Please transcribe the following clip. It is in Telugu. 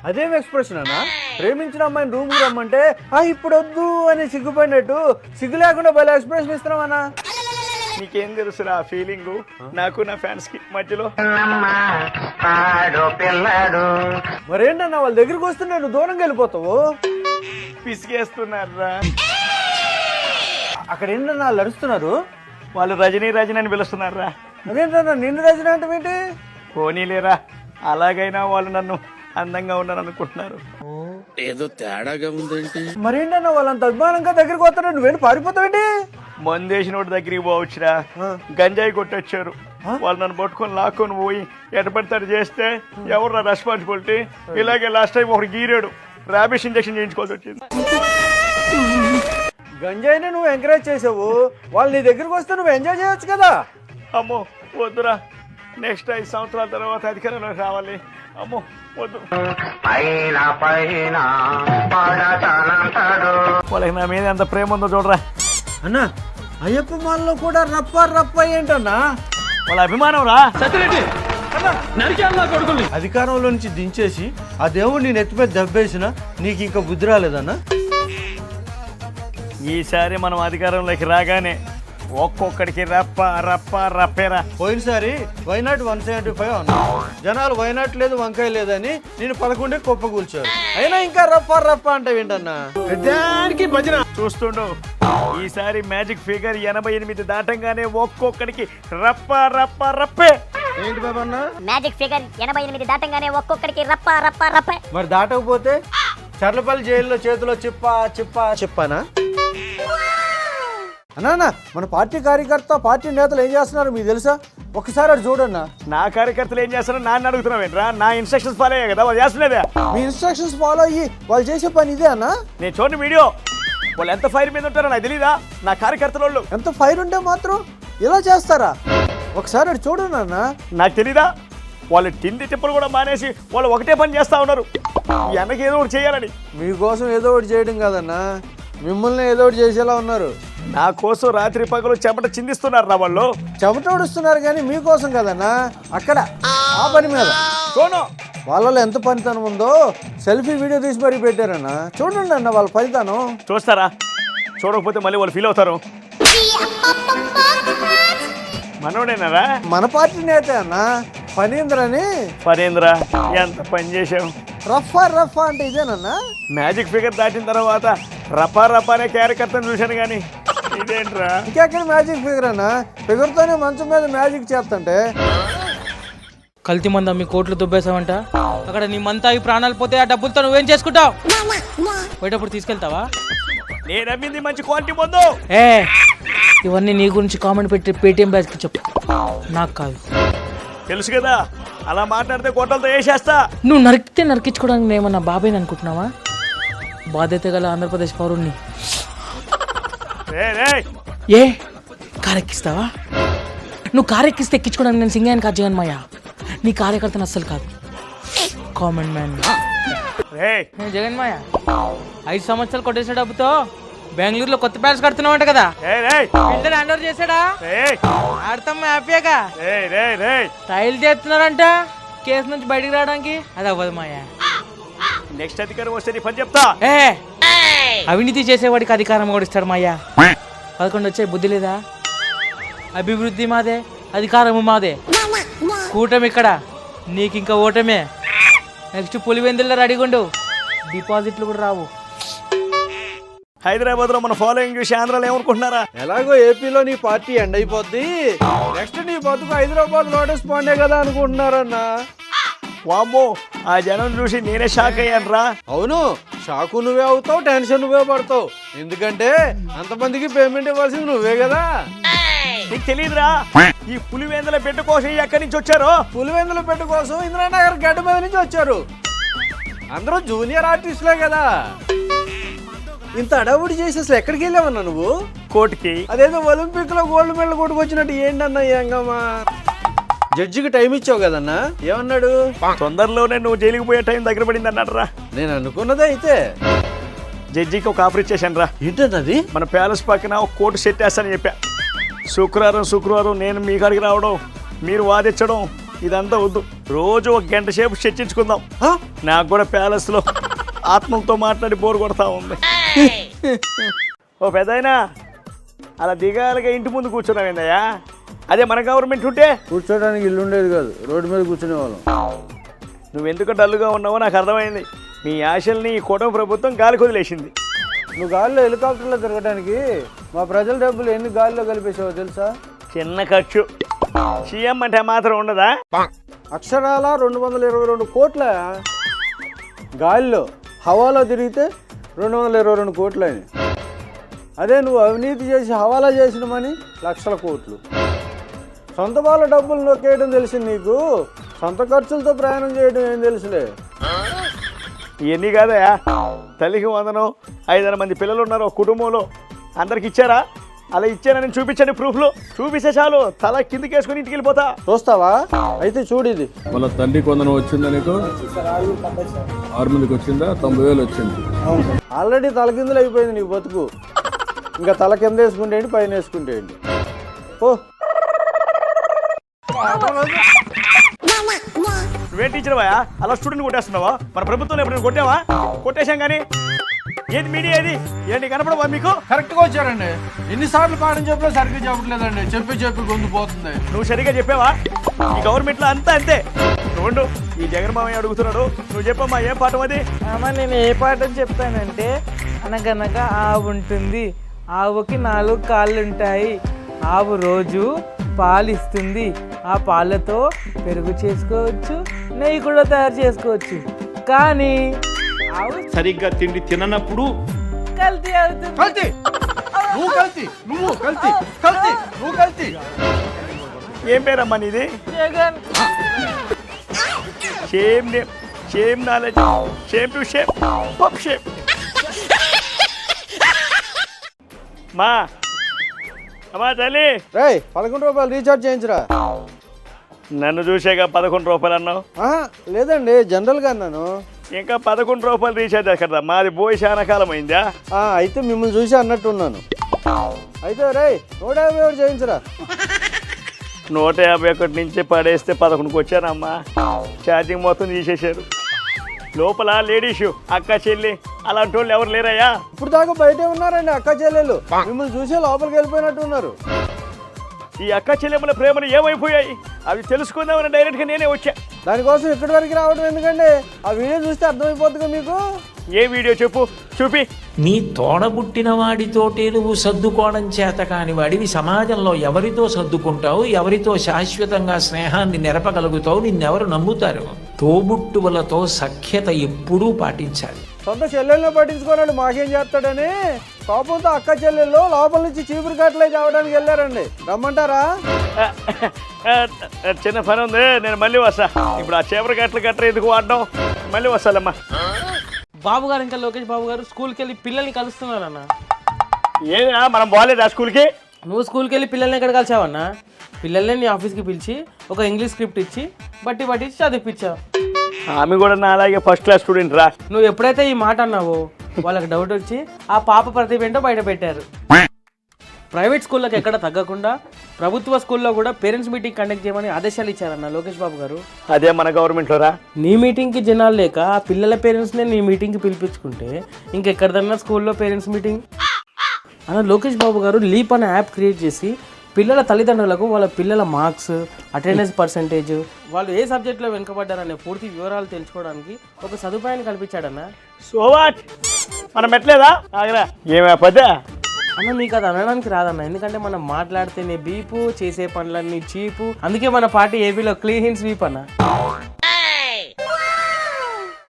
అదేం ఎక్స్ప్రెషన్ అన్నా? ప్రేమించిన అమ్మాయిని రూమ్కి రమ్మంటే ఇప్పుడు వద్దు అని సిగ్గుపడినట్టు సిగ్గు లేకుండా భలే ఎక్స్ప్రెషన్ ఇస్తున్నామన్నా. నీకేం తెలుసురా ఆ ఫీలింగ్ నాకు నా ఫ్యాన్స్ కి మధ్యలో. మరేంటన్నా వాళ్ళ దగ్గరికి వస్తే నేను దూరంగా వెళ్ళిపోతావు? పిసిగేస్తున్నారా? అక్కడ ఏంటన్నా వాళ్ళు అరుస్తున్నారు? వాళ్ళు రజనీ రజనీ అని పిలుస్తున్నారా? అదేంటన్నా నిన్ను రచన అంటే ఏంటి? పోనీలేరా, అలాగైనా వాళ్ళు నన్ను అందంగా ఉన్నాను అనుకుంటున్నారు. ఏదో తేడాగా ఉందేంటి? మరేంటన్నా వాళ్ళంత అభిమానంగా దగ్గరికి వస్తారు, నువ్వేంటి పారిపోతావేంటి? మందేసిన వాడి దగ్గరికి పోవచ్చురా, గంజాయి కొట్టొచ్చారు. వాళ్ళు నన్ను పట్టుకొని లాక్కొని పోయి ఎటపడతాడు చేస్తే ఎవరు రెస్పాన్సిబిలిటీ? ఇలాగే లాస్ట్ టైం ఒకటి గీరాడు, ర్యాబిస్ ఇంజెక్షన్ చేయించుకోవాల్సి వచ్చింది. గంజాయిని నువ్వు ఎంకరేజ్ చేసావు, వాళ్ళు నీ దగ్గరికి వస్తే నువ్వు ఎంజాయ్ చేయొచ్చు కదా. అమ్మో వద్దురా, నెక్స్ట్ 5 సంవత్సరాల తర్వాత అధికారంలోకి రావాలి. అమ్మో వద్దు. వాళ్ళకి నా మీద ఎంత ప్రేమ ఉందో చూడరా. అన్నా అయ్యప్ప మాలలో కూడా రప్ప ఏంటన్నా? వాళ్ళ అభిమానం రా. అధికారంలో నుంచి దించేసి ఆ దేవుడు నీ నెత్తి మీద దెబ్బేసినా నీకు ఇంకా బుద్ధి రాలేదన్నా? ఈసారి మనం అధికారంలోకి రాగానే ఒక్కొక్కడికి రప్పేరా. పోయినసారి వైనాట్ 175 అన్నా, జనాలు వైనాట్ లేదు వంకాయ లేదని నేను 11 కుప్ప కూల్చారు, అయినా ఇంకా రప్ప అంటే ఏంటన్నా? చూస్తుండు, ఈసారి మ్యాజిక్ ఫిగర్ 88 దాటంగానే ఒక్కొక్కడికి రప్పే. ఏంటి బాబా అన్న? మ్యాజిక్ ఫిగర్ 88 దాటంగానే ఒక్కొక్కడికి రప్పే. మరి దాటకపోతే చర్లపల్లి జైల్లో చేతిలో చిప్పానా? అన్నా మన పార్టీ కార్యకర్త పార్టీ నేతలు ఏం చేస్తున్నారు మీకు తెలుసా? ఒకసారి అటు చూడన్నా. నా కార్యకర్తలు ఏం చేస్తారో నాన్న అడుగుతున్నావేంట్రా? నా ఇన్స్ట్రక్షన్స్ ఫాలో అయ్యా కదా వాళ్ళు చేస్తున్నదే. మీ ఇన్స్ట్రక్షన్స్ ఫాలో అయ్యి వాళ్ళు చేసే పని ఇదే అన్నా? నేను చూడండి వీడియో, వాళ్ళు ఎంత ఫైర్ మీద ఉంటారో నాకు తెలీదా? నా కార్యకర్తల వాళ్ళు ఎంత ఫైర్ ఉంటే మాత్రం ఇలా చేస్తారా? ఒకసారి అటు చూడన్నా. నాకు తెలీదా? వాళ్ళు తిండి తిప్పలు కూడా మానేసి వాళ్ళు ఒకటే పని చేస్తా ఉన్నారు, వెనక ఏదో ఒకటి చేయాలని. మీకోసం ఏదో ఒకటి చేయడం కాదన్నా, మిమ్మల్ని ఏదో ఒకటి చేసేలా ఉన్నారు. నా కోసం రాత్రి పగలు చెమట చిందిస్తున్నారు రా వాళ్ళు. చెమట ఓడిస్తున్నారు కానీ మీకోసం కదన్నా, అక్కడ ఆ పని మీద. చూడు వాళ్ళలో ఎంత పనితనం ఉందో సెల్ఫీ వీడియో తీసి మరీ పెట్టారన్నా. చూడండి అన్న వాళ్ళ పనితనం. చూస్తారా? చూడకపోతే మళ్ళీ వాళ్ళు ఫీల్ అవుతారు. మనోడేనారా? మన పార్టీ నేత అన్న ఫణీంద్ర అని. ఫణీంద్ర ఎంత పని చేశావు? రఫా అంటే ఇదేనన్నా? మ్యాజిక్ ఫిగర్ దాటిన తర్వాత రపా అనే కార్యకర్తను చూశాను కానీ ఇదేంట్రా? ఇంకెక్కడ మ్యాజిక్ ఫిగర్ అన్నా? ఫిగర్తోనే మంచం మీద మ్యాజిక్ చేస్తుంటే. కల్తీ మంది అమ్మి కోట్లు దుబ్బేసావంట, అక్కడ నీ మంత అవి ప్రాణాలు పోతే ఆ డబ్బులతో నువ్వేం చేసుకుంటావు? పోయేటప్పుడు తీసుకెళ్తావా? నేను అమ్మింది మంచి క్వాలిటీ ముందు. ఇవన్నీ నీ గురించి కామెంట్ పెట్టి పేటిఎం బ్యాచ్కి చెప్పు, నాకు కాదు. తెలుసు కదా, అలా మాట్లాడితే గొడ్డలతో వేసేస్తా. నువ్వు నరికితే నరికించుకోవడానికి నేమన్నా బాబాయ్ అనుకుంటున్నావా? బాధ్యత గల ఆంధ్రప్రదేశ్ పౌరుణ్ణి. ఏ కారెక్కిస్తావా? నువ్వు కారెక్కిస్తే ఎక్కించుకోవడానికి నేను సింగాన్ని కాదు జగన్ మాయ, నీ కార్యకర్తను అస్సలు కాదు. కామెంట్ మ్యాన్ జగన్ మాయ 5 సంవత్సరాలు కొట్టేసే డబ్బుతో బెంగళూరులో కొత్త ప్యాలెస్ కడుతున్నావంట కదా, బిల్డర్ హ్యాండ్ ఓవర్ చేశాడా? ఆడతాం హ్యాపీగా. స్టైల్ చేస్తున్నారంట కేసు నుంచి బయటికి రావడానికి. అది అవ్వదు మాయా. నెక్స్ట్ అధికారం వస్తే నీ పని చెప్తా. అవినీతి చేసేవాడికి అధికారం ఓడిస్తాడు మాయా. 11 వచ్చే బుద్ధి లేదా? అభివృద్ధి మాదే, అధికారము మాదే. కూటమి ఇక్కడ, నీకు ఇంకా ఓటమే. నెక్స్ట్ పులివెందుల్లో రెడీగుండు, డిపాజిట్లు కూడా రావు. హైదరాబాద్ లో మన ఫాలోయింగ్ చూసి ఆంధ్రాలో ఏమనుకుంటున్నారా? ఎలాగో ఏపీలో నీ పార్టీ ఎండ్ అయిపోద్ది, నెక్స్ట్ నీ బతుకు హైదరాబాద్ లోటస్ పాండే కదా అనుకుంటున్నారన్నా. వామ్మో, ఆ జనం చూసి నేనే షాక్ అయ్యాను రా. అవును, షాకు నువ్వే అవుతావు, టెన్షన్ నువ్వే పడతావు. ఎందుకంటే అంతమందికి పేమెంట్ ఇవ్వాల్సింది నువ్వే కదా. నీకు తెలియదురా, ఈ పులివెందుల బిడ్డ కోసం ఎక్కడి నుంచి వచ్చారో? పులివెందుల బిడ్డ కోసం ఇంద్రానగర్ గడ్డ మీద నుంచి వచ్చారు. అందరూ జూనియర్ ఆర్టిస్టులే కదా. ఇంత అడవుడి చేసి అసలు ఎక్కడికి వెళ్ళావన్నా నువ్వు? కోర్టుకి. అదేదో ఒలింపిక్ లో గోల్డ్ మెడల్ కొట్టుకొచ్చినట్టు ఏంటన్నా ఏంగమ్మా? జడ్జికి టైం ఇచ్చావు కదన్నా, ఏమన్నాడు? తొందరలోనే నువ్వు జైలుకి పోయే టైం దగ్గర పడింది అన్నాడు రా. నేను అనుకున్నదే. అయితే జడ్జికి ఒక ఆఫర్ ఇచ్చేసాను రా. ఏంటన్నది? మన ప్యాలెస్ పక్కన ఒక కోర్టు సెట్ వేస్తానని చెప్పా. శుక్రవారం నేను మీ కాడికి రావడం, మీరు వాదించడం ఇదంతా వద్దు. రోజు 1 గంట సేపు చర్చించుకుందాం. నాకు కూడా ప్యాలెస్లో ఆత్మలతో మాట్లాడి బోర్ కొడతా ఉంది. ఓ పెద్దయినా అలా దిగాలుగా ఇంటి ముందు కూర్చున్నావేందయ్యా? అదే మన గవర్నమెంట్ ఉంటే కూర్చోడానికి ఇల్లు ఉండేది కాదు, రోడ్డు మీద కూర్చునే వాళ్ళం. నువ్వెందుకు డల్లుగా ఉన్నావో నాకు అర్థమైంది. నీ ఆశల్ని ఈ కూటమి ప్రభుత్వం గాలికి వదిలేసింది. నువ్వు గాలిలో హెలికాప్టర్లో తిరగడానికి మా ప్రజల డబ్బులు ఎన్ని గాలిలో కలిపేసావో తెలుసా? చిన్న ఖర్చు. సీఎం అంటే మాత్రం ఉండదా? అక్షరాల 222 కోట్ల గాలిలో హవాలో తిరిగితే 222 కోట్లు అయినాయి. అదే నువ్వు అవినీతి చేసి హవాలా చేసిన మనీ లక్షల కోట్లు. సొంత వాళ్ళ డబ్బులు నొక్కేయడం తెలిసింది నీకు, సొంత ఖర్చులతో ప్రయాణం చేయడం ఏం తెలుసులే. ఇవన్నీ కాదయా, తల్లికి 100 మంది పిల్లలు ఉన్నారు ఒక కుటుంబంలో, అందరికి ఇచ్చారా? అలా ఇచ్చానని చూపించండి, ప్రూఫ్లు చూపిస్తే చాలు, తల కిందికి వేసుకుని ఇంటికి వెళ్ళిపోతా. చూస్తావా? అయితే చూడు ఇది. వాళ్ళ తండ్రికి 100 వచ్చిందా నీకు? 6 మందికి వచ్చిందా? 90,000 వచ్చింది. ఆల్రెడీ తలకిందులు అయిపోయింది నీ బతుకు. ఇంకా తల కింద వేసుకుంటే ఏంటి, పైన వేసుకుంటే ఏంటి? ఓ నువ్వేం టీచర్ వాయా అలా స్టూడెంట్ కొట్టేస్తున్నావా? మన ప్రభుత్వం ఎప్పుడు కొట్టావా? కొట్టేశాం కానీ ఏది మీడియా ఇది ఏంటి కనపడవా మీకు? కరెక్ట్గా వచ్చారండి. ఎన్నిసార్లు పాఠం చెప్పినా సరిగ్గా చెప్పట్లేదండి, చెప్పి గొంతు పోతుంది. నువ్వు సరిగ్గా చెప్పావా? ఈ గవర్నమెంట్లో అంతా అంతే. చూడు ఈ జగన్మామయ్య అడుగుతున్నాడు, నువ్వు చెప్పమ్మా ఏం పాఠం అది? అమ్మ నేను ఏ పాఠం చెప్తానంటే, అనగనగా ఆవు ఉంటుంది, ఆవుకి 4 కాళ్ళు ఉంటాయి, ఆవు రోజు పాలు ఇస్తుంది, ఆ పాలతో పెరుగు చేసుకోవచ్చు, నెయ్యి కూడా తయారు చేసుకోవచ్చు. కానీ ఆవు సరిగ్గా తిండి తిననప్పుడు కల్తీ అవుతుంది. కల్తీ నువ్వు కల్తీ, నువ్వు కల్తీ, కల్తీ నువ్వు కల్తీ. ఏం పేరమ్మా నీది? Jagan. Same name, same knowledge, same to same, పప్ షేప్. మా అమ్మా తల్లి, రేయ్ 11 రూపాయలు రీఛార్జ్ చేయించరా. నన్ను చూసాక 11 రూపాయలు అన్నావు. లేదండి, జనరల్గా అన్నాను. ఇంకా 11 రూపాయలు రీఛార్జ్ కదా, మాది పోయి చాలా కాలం అయిందా? అయితే మిమ్మల్ని చూసి అన్నట్టున్నాను. అయితే రేయ్ 151 చేయించరా. 151 నుంచి పడేస్తే 11కి వచ్చానమ్మా. ఛార్జింగ్ మొత్తం తీసేశారు. లోపల లేడీస్ అక్క చెల్లి అలాంటి వాళ్ళు ఎవరు లేరయ్యా? ఇప్పుడు దాకా బయటే ఉన్నారండి అక్క చెల్లెలు, మిమ్మల్ని చూసే లోపలికి వెళ్ళిపోయినట్టు ఉన్నారు. ఈ అక్క చెల్లెమ్మల ప్రేమలు ఏమైపోయాయి అవి తెలుసుకుందామని డైరెక్ట్గా నేనే వచ్చా. దానికోసం ఇక్కడి వరకు రావడం ఎందుకండి? ఆ వీడియో చూస్తే అర్థమైపోతుందిగా మీకు. ఏ వీడియో చెప్పు, చూపి. నీ తోడబుట్టిన వాడితోటే నువ్వు సర్దుకోవడం చేత కాని వాడివి సమాజంలో ఎవరితో సర్దుకుంటావు, ఎవరితో శాశ్వతంగా స్నేహాన్ని నెరపగలుగుతావు, నిన్నెవరు నమ్ముతారు? తోబుట్టువులతో సఖ్యత ఎప్పుడూ పాటించాలి. సొంత చెల్లెల్లో పట్టించుకోనండి, మాకేం చేస్తాడని కోపంతో అక్క చెల్లెళ్ళు లోపల నుంచి చీపురు కట్టలే కావడానికి వెళ్ళారండి. రమ్మంటారా? చిన్న పని ఉంది, నేను మళ్ళీ వస్తా. ఇప్పుడు ఆ చీపురు కట్టలు ఎందుకు వాడడం? మళ్ళీ వస్తాలమ్మా. బాబు గారు ఇంకా లోకేష్ బాబు గారు స్కూల్కి వెళ్ళి పిల్లల్ని కలుస్తున్నారన్న. ఏదా మనం బాగాలేదా స్కూల్కి? నువ్వు స్కూల్కి వెళ్ళి పిల్లల్ని ఎక్కడ కలిసావన్నా? పిల్లల్ని నీ ఆఫీస్కి పిలిచి ఒక ఇంగ్లీష్ స్క్రిప్ట్ ఇచ్చి బట్టి చదివిపించావు. ఆమె కూడా నా అలాగే ఫస్ట్ క్లాస్ స్టూడెంట్ రా. నువ్వు ఎప్పుడైతే ఈ మాట అన్నావో వాళ్ళకి డౌట్ వచ్చి ఆ పాప ప్రతిభ ఏంటో బయట పెట్టారు. ప్రైవేట్ స్కూళ్ళకి ఎక్కడ తగ్గకుండా ప్రభుత్వ స్కూల్లో కూడా పేరెంట్స్ మీటింగ్ కండక్ట్ చేయమని ఆదేశాలు ఇచ్చారన్న లోకేష్ బాబు గారు. అదే మన గవర్నమెంట్లో రా. నీ మీటింగ్కి జనాలు లేక ఆ పిల్లల పేరెంట్స్నే నీ మీటింగ్కి పిలిపించుకుంటే ఇంకెక్కడదన్నా స్కూల్లో పేరెంట్స్ మీటింగ్ అన్న. లోకేష్ బాబు గారు లీప్ అనే యాప్ క్రియేట్ చేసి పిల్లల తల్లిదండ్రులకు వాళ్ళ పిల్లల మార్క్స్, అటెండెన్స్ పర్సంటేజ్, వాళ్ళు ఏ సబ్జెక్ట్లో వెనుకబడ్డారనే పూర్తి వివరాలు తెలుసుకోవడానికి ఒక సదుపాయాన్ని కల్పించాడన్న. సో వాట్, మనం పెట్టలేదా? ఏమే పదా అన్న మీకు అది అనడానికి రాదన్న, ఎందుకంటే మనం మాట్లాడితేనే బీపు, చేసే పనులన్నీ చీపు. అందుకే మన పార్టీ ఏపీలో క్లీన్ స్వీప్ అన్న.